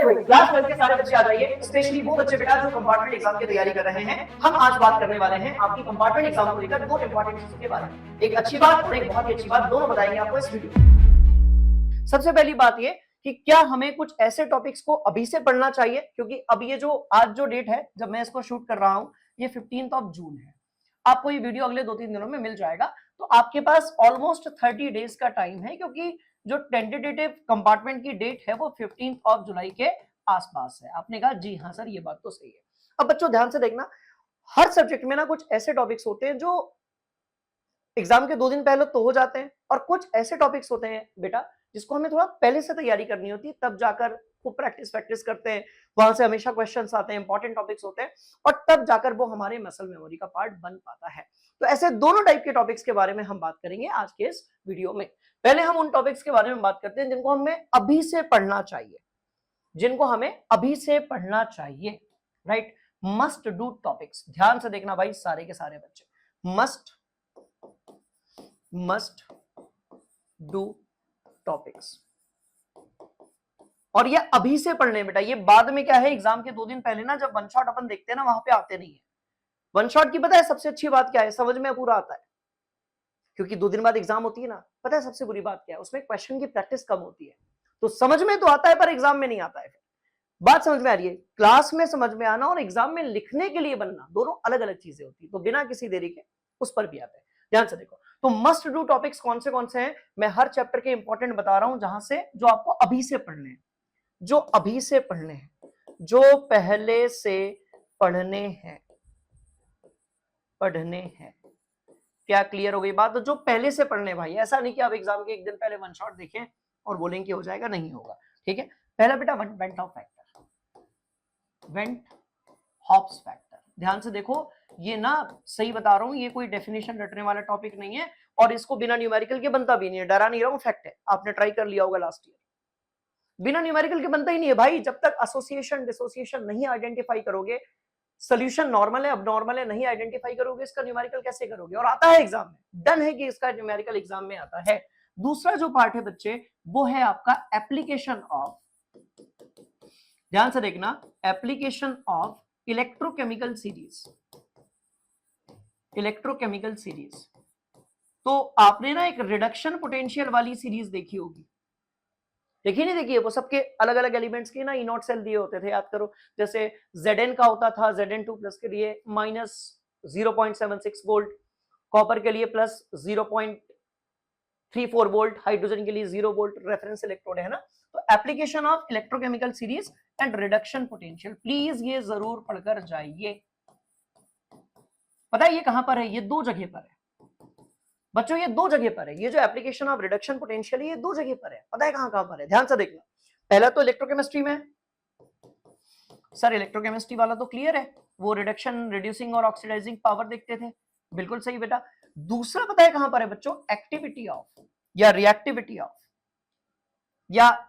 हुए क्लास 12 के सारे बच्चे आ जाइए, स्पेशली वो बच्चे बेटा जो कंपार्टमेंट एग्जाम की तैयारी कर रहे हैं। हम आज बात करने वाले हैं आपकी कंपार्टमेंट एग्जाम को लेकर दो इंपॉर्टेंट चीजों के बारे में। एक अच्छी बात और एक बहुत ही अच्छी बात, दोनों बताएंगे आपको इस वीडियो में। सबसे पहली बात ये कि क्या हमें कुछ ऐसे टॉपिक्स को अभी से पढ़ना चाहिए, क्योंकि अब ये जो आज जो डेट है जब मैं इसको शूट कर रहा हूं, ये 15 जून है। आपको ये वीडियो अगले 2-3 दिनों में मिल जाएगा, तो आपके पास ऑलमोस्ट 30 डेज का टाइम है, क्योंकि जो टेंटेटिव कंपार्टमेंट की डेट है वो 15 जुलाई के आसपास है। आपने कहा जी हाँ सर, ये बात तो सही है। अब बच्चों ध्यान से देखना, हर सब्जेक्ट में ना कुछ ऐसे टॉपिक्स होते हैं जो एग्जाम के 2 दिन पहले तो हो जाते हैं, और कुछ ऐसे टॉपिक्स होते हैं बेटा जिसको हमें थोड़ा पहले से तैयारी करनी होती है, तब जाकर खूब प्रैक्टिस करते हैं, वहां से हमेशा क्वेश्चंस आते हैं, इंपॉर्टेंट टॉपिक्स होते हैं, और तब जाकर वो हमारे मसल मेमोरी का पार्ट बन पाता है। तो ऐसे दोनों टाइप के टॉपिक्स के बारे में हम बात करेंगे आज के इस वीडियो में। पहले हम उन टॉपिक्स के बारे में बात करते हैं जिनको हमें अभी से पढ़ना चाहिए, जिनको हमें अभी से पढ़ना चाहिए, राइट। मस्ट डू टॉपिक्स, ध्यान से देखना भाई सारे के सारे बच्चे, मस्ट डू टॉपिक्स, और ये अभी से पढ़ने बेटा। ये बाद में क्या है, एग्जाम के 2 दिन पहले ना जब वन शॉट अपन देखते हैं ना, वहां पे आते नहीं है। वन शॉट की पता है सबसे अच्छी बात क्या है, समझ में पूरा आता है, क्योंकि 2 दिन बाद एग्जाम होती है ना। पता है सबसे बुरी बात क्या है, उसमें क्वेश्चन की प्रैक्टिस कम होती है, तो समझ में तो आता है पर एग्जाम में नहीं आता है। बात समझ में आ रही है? क्लास में समझ में आना और एग्जाम में लिखने के लिए बनना दोनों अलग अलग चीजें होती है, तो बिना किसी देरी के उस पर भी आते हैं। ध्यान से देखो, तो मस्ट डू टॉपिक्स कौन से हैं, मैं हर चैप्टर के इंपॉर्टेंट बता रहा हूं, जहां से जो आपको अभी से पढ़ने हैं, जो अभी से पढ़ने हैं, जो पहले से पढ़ने हैं, क्या क्लियर हो गई बात? तो जो पहले से पढ़ने भाई, ऐसा नहीं कि आप एग्जाम के एक दिन पहले वन शॉट देखें और बोलेंगे कि हो जाएगा, नहीं होगा। ठीक है, पहला बेटा went hop factor, went hops factor. ध्यान से देखो, ये ना सही बता रहा हूं, ये कोई डेफिनेशन रटने वाला टॉपिक नहीं है, और इसको बिना न्यूमेरिकल के बनता भी नहीं है। डरा नहीं रहा हूं, फैक्ट है, आपने ट्राई कर लिया होगा लास्ट ईयर। बिना न्यूमेरिकल के बनता ही नहीं है भाई। जब तक एसोसिएशन डिसोसिएशन नहीं आइडेंटिफाई करोगे, सोल्यूशन नॉर्मल है अब नॉर्मल है नहीं आइडेंटिफाई करोगे, इसका न्यूमेरिकल कैसे करोगे? और आता है एग्जाम में, डन है कि इसका न्यूमेरिकल एग्जाम में आता है। दूसरा जो पार्ट है बच्चे, वो है आपका एप्लीकेशन ऑफ, ध्यान से देखना, application of electrochemical series, electrochemical series. तो आपने ना एक रिडक्शन पोटेंशियल वाली सीरीज देखी होगी, देखिए नहीं देखिए, वो सबके अलग अलग एलिमेंट्स के ना इनॉट सेल दिए होते थे, याद करो। जैसे Zn का होता था, Zn2 प्लस के लिए -0.76 वोल्ट, कॉपर के लिए प्लस 0.34 वोल्ट, हाइड्रोजन के लिए 0 वोल्ट, रेफरेंस इलेक्ट्रोड है ना। तो application of electrochemical series and reduction potential, please ये जरूर पढ़कर जाइए। पता है ये कहां पर है? ये 2 जगह पर है बच्चों, ये 2 जगह पर है। ये जो एप्लीकेशन ऑफ रिडक्शन पोटेंशियल है, ये 2 जगह पर है। पता है कहां कहां पर है? ध्यान से देखना, पहला तो इलेक्ट्रोकेमिस्ट्री में। सर इलेक्ट्रोकेमिस्ट्री वाला तो क्लियर है, वो रिडक्शन, रिड्यूसिंग और ऑक्सीडाइजिंग पावर देखते थे, बिल्कुल सही बेटा। दूसरा पता है कहां पर है बच्चों? एक्टिविटी ऑफ या रिएक्टिविटी ऑफ या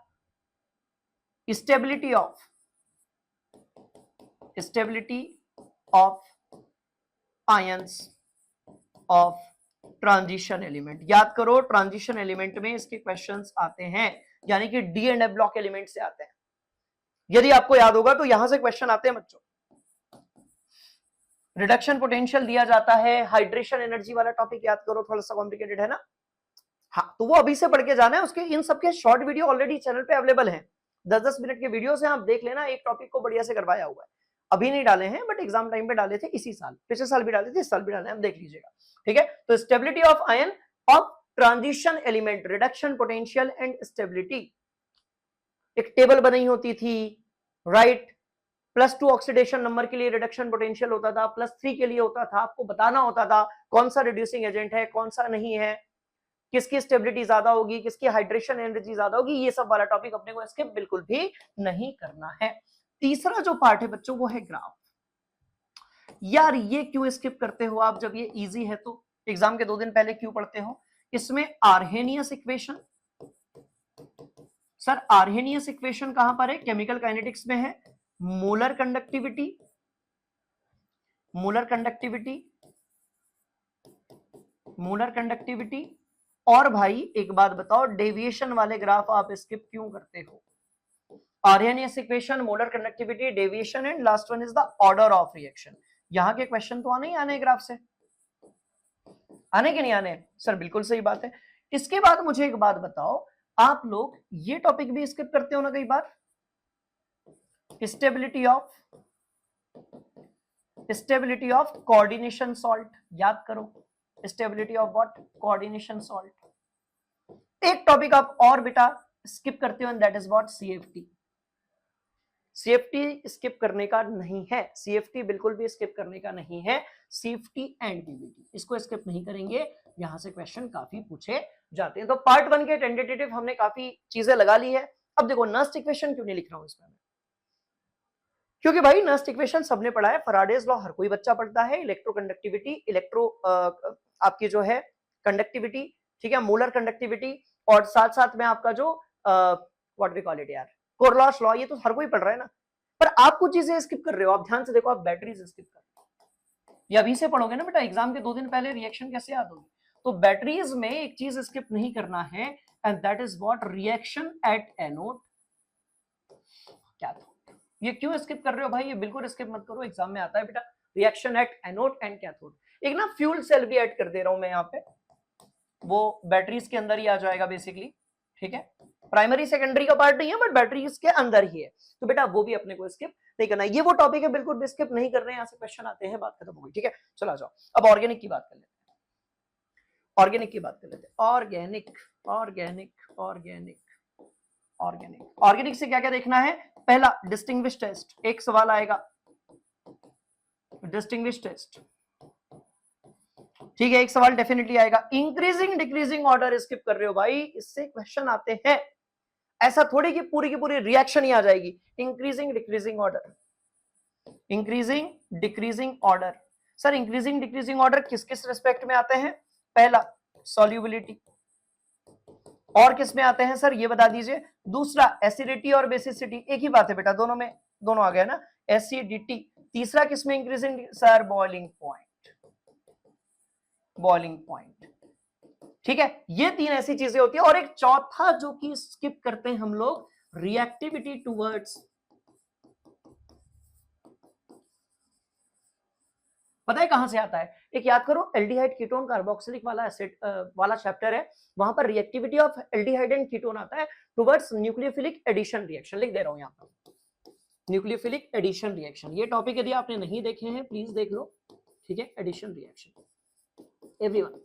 stability of ions of transition element. याद करो, ट्रांजिशन एलिमेंट में इसके क्वेश्चंस आते हैं, यानी कि D and F block element से आते हैं। यदि आपको याद होगा तो यहां से क्वेश्चन आते हैं बच्चों। रिडक्शन पोटेंशियल दिया जाता है, हाइड्रेशन एनर्जी वाला टॉपिक याद करो, थोड़ा सा कॉम्प्लिकेटेड है ना। हाँ, तो वो अभी से पढ़ के जाना है। उसके इन सबके शॉर्ट वीडियो ऑलरेडी चैनल पे अवेलेबल हैं, 10-10 मिनट के वीडियोस हैं, आप देख लेना। एक टॉपिक को बढ़िया से करवाया हुआ है, अभी नहीं डाले हैं, बट एग्जाम टाइम पे डाले थे, इसी साल, पिछले साल भी डाले थे, इस साल भी डाले हैं, आप देख लीजिएगा। ठीक है, तो stability of ion of transition element, reduction potential and stability, एक टेबल बनी होती थी, राइट। +2 ऑक्सीडेशन नंबर के लिए रिडक्शन पोटेंशियल होता था, +3 के लिए होता था, आपको बताना होता था कौन सा रिड्यूसिंग एजेंट है, कौन सा नहीं है, किसकी स्टेबिलिटी ज्यादा होगी, किसकी हाइड्रेशन एनर्जी ज्यादा होगी। ये सब वाला टॉपिक अपने को स्किप बिल्कुल भी नहीं करना है। तीसरा जो पार्ट है बच्चों, वो है ग्राफ। यार ये क्यों स्किप करते हो आप, जब ये इजी है तो? एग्जाम के 2 दिन पहले क्यों पढ़ते हो? इसमें Arrhenius equation, sir Arrhenius equation कहां पर है? केमिकल काइनेटिक्स में है। Molar conductivity, molar conductivity, molar conductivity, और भाई एक बात बताओ, डेविएशन वाले ग्राफ आप स्किप क्यों करते हो? Arrhenius equation, molar conductivity, deviation and last one is the order of reaction. यहाँ के क्वेश्चन तो आने ही आने ग्राफ से, आने के नहीं आने सर? बिल्कुल सही बात है। इसके बाद मुझे एक बात बताओ, आप लोग ये टॉपिक भी स्किप करते हो ना कई बार, स्टेबिलिटी ऑफ कोऑर्डिनेशन सॉल्ट। याद करो, stability of what? Coordination salt. एक टॉपिक आप और बेटा स्किप करते हो and that is what? CFT. CFT skip करने का नहीं है, सीएफटी बिल्कुल भी स्किप करने का नहीं है। सीएफटी एंड डीवीटी इसको स्किप नहीं करेंगे, यहां से क्वेश्चन काफी पूछे जाते हैं। तो पार्ट 1 के टेंटेटिव हमने काफी चीजें लगा ली है। अब देखो नस्ट इक्वेशन क्यों नहीं लिख रहा हूं इसमें, क्योंकि भाई नस्ट इक्वेशन सबने पढ़ा है, फैराडेज लॉ हर कोई बच्चा पढ़ता है, इलेक्ट्रोकंडक्टिविटी, आपकी जो है कंडक्टिविटी, ठीक है, मोलर कंडक्टिविटी, और साथ साथ में आपका जो व्हाट वी कॉल इट यार, कोरलॉस लॉ, ये तो हर कोई पढ़ रहा है ना। पर आप कुछ चीजें स्किप कर रहे हो, आप ध्यान से देखो, आप बैटरीज स्किप कर रहे हो। ये अभी से पढ़ोगे ना बेटा, एग्जाम के 2 दिन पहले रिएक्शन कैसे याद होगी? तो बैटरीज में एक चीज स्किप नहीं करना है and that is what? Reaction at anode cathode. ये क्यों स्किप कर रहे हो भाई? ये बिल्कुल स्किप मत करो, एग्जाम में आता है बेटा, reaction at anode and cathode. एक ना फ्यूल सेल भी ऐड कर दे रहा हूं मैं यहाँ पे, वो बैटरीज के अंदर ही आ जाएगा बेसिकली, ठीक है, प्राइमरी सेकेंडरी का पार्ट नहीं है बट बैटरीज के अंदर ही है। तो बेटा वो भी अपने को स्किप नहीं करना है, ये वो टॉपिक है बिल्कुल भी स्किप नहीं कर रहे हैं, यहाँ से क्वेश्चन आते हैं, बात खत्म हो गई, ठीक है। चला जाओ अब ऑर्गेनिक की बात कर लेते हैं, ऑर्गेनिक की बात कर लेते हैं। Organic organic organic organic organic से क्या क्या देखना है? पहला डिस्टिंग्विश टेस्ट, एक सवाल आएगा डिस्टिंग्विश टेस्ट, ठीक है, एक सवाल डेफिनेटली आएगा। इंक्रीजिंग डिक्रीजिंग ऑर्डर स्किप कर रहे हो भाई, इससे क्वेश्चन आते हैं, ऐसा थोड़ी कि पूरी की पूरी रिएक्शन ही आ जाएगी। Increasing decreasing order, increasing decreasing order. Sir increasing decreasing order किस किस रेस्पेक्ट में आते हैं? पहला सॉल्युबिलिटी, और किस में आते हैं सर ये बता दीजिए? दूसरा एसिडिटी और बेसिसिटी, एक ही बात है बेटा, दोनों में दोनों आ गया ना, एसिडिटी। तीसरा किस में increasing? Sir boiling point, boiling point, ठीक है। ये 3 ऐसी चीजें होती है, और एक चौथा जो कि स्किप करते हैं हम लोग, रिएक्टिविटी टुवर्ड्स, पता है कहां से आता है? एक याद करो, एल्डिहाइड कीटोन कार्बोक्सिलिक वाला एसिड वाला चैप्टर है, वहां पर reactivity of aldehyde and ketone आता है टुवर्ड्स न्यूक्लियोफिलिक एडिशन रिएक्शन, लिख दे रहा हूं यहां पर, न्यूक्लियोफिलिक एडिशन रिएक्शन। ये टॉपिक यदि आपने नहीं देखे हैं प्लीज देख लो, ठीक है, एडिशन रिएक्शन एवरीवन,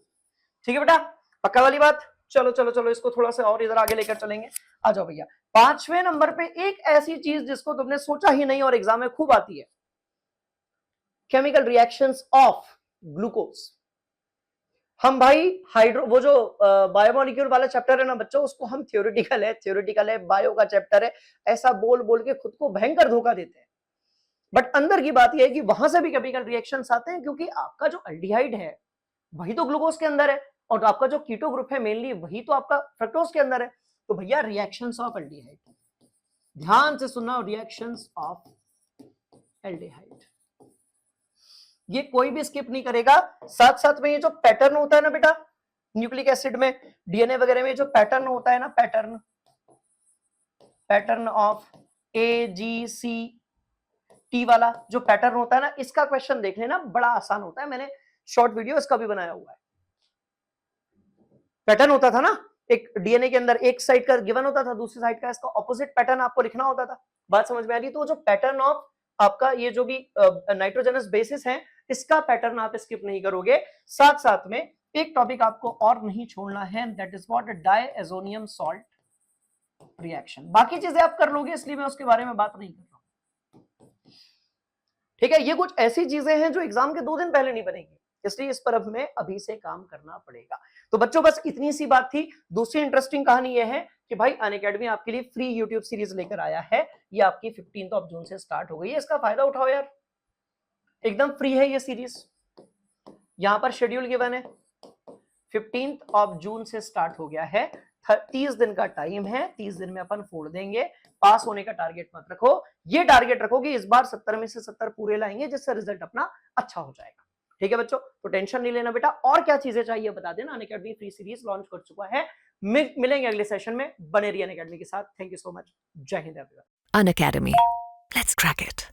ठीक है बेटा, पक्का वाली बात। चलो चलो चलो, इसको थोड़ा सा और इधर आगे लेकर चलेंगे। आ जाओ भैया, 5वें नंबर पे एक ऐसी चीज जिसको तुमने सोचा ही नहीं और एग्जाम में खूब आती है, केमिकल रिएक्शंस ऑफ ग्लूकोज। हम भाई हाइड्रो, वो जो बायोमोलिक्यूल वाला चैप्टर है ना बच्चों, उसको हम थ्योरेटिकल है, बायो का चैप्टर है, ऐसा बोल बोल के खुद को भयंकर धोखा देते हैं। बट अंदर की बात यह है कि वहां से भी केमिकल रिएक्शंस आते हैं, क्योंकि आपका जो अल्डिहाइड है वही तो ग्लूकोज के अंदर है, और आपका जो कीटो ग्रुप है मेनली वही तो आपका फ्रक्टोज के अंदर है। तो भैया रिएक्शंस ऑफ एल्डिहाइड, ध्यान से सुनना, रिएक्शंस ऑफ एल्डिहाइड, ये कोई भी स्किप नहीं करेगा। साथ साथ में ये जो पैटर्न होता है ना बेटा, न्यूक्लिक एसिड में, डीएनए वगैरह में जो पैटर्न होता है ना, पैटर्न ऑफ AGC T वाला जो पैटर्न होता है ना, इसका क्वेश्चन देख लेना, बड़ा आसान होता है, मैंने शॉर्ट वीडियो इसका भी बनाया हुआ है। पैटर्न होता था ना, एक डीएनए के अंदर एक साइड का गिवन होता था, दूसरी साइड का इसका ऑपोजिट पैटर्न आपको लिखना होता था, बात समझ में आ रही? तो जो पैटर्न ऑफ आपका ये जो भी नाइट्रोजनस बेसिस है, इसका पैटर्न आप स्किप नहीं करोगे। साथ साथ में एक टॉपिक आपको और नहीं छोड़ना है, that is what? Diazonium salt reaction. बाकी चीजें आप कर लोगे, इसलिए मैं उसके बारे में बात नहीं कर रहा हूं, ठीक है। ये कुछ ऐसी चीजें हैं जो एग्जाम के 2 दिन पहले नहीं बनेगी, इसलिए इस पर अब हमें अभी से काम करना पड़ेगा। तो बच्चों बस इतनी सी बात थी। दूसरी इंटरेस्टिंग कहानी यह है कि भाई अनअकैडमी आपके लिए फ्री यूट्यूब सीरीज लेकर आया है, ये आपकी 15 जून से स्टार्ट हो गई है, इसका फायदा उठाओ यार, एकदम फ्री है ये सीरीज। यहां पर शेड्यूल गिवन है, 15 जून से स्टार्ट हो गया है, 30 दिन का टाइम है, 30 दिन में अपन फोड़ देंगे। पास होने का टारगेट मत रखो, ये टारगेट रखो कि इस बार 70 में से 70 पूरे लाएंगे, जिससे रिजल्ट अपना अच्छा हो जाएगा, ठीक है बच्चों। तो टेंशन नहीं लेना बेटा, और क्या चीजें चाहिए बता देना, अनअकैडमी फ्री सीरीज लॉन्च कर चुका है। मिलेंगे अगले सेशन में, बने रहिए अनअकैडमी के साथ। थैंक यू सो मच, जय Hind everyone. An Academy. Let's crack it.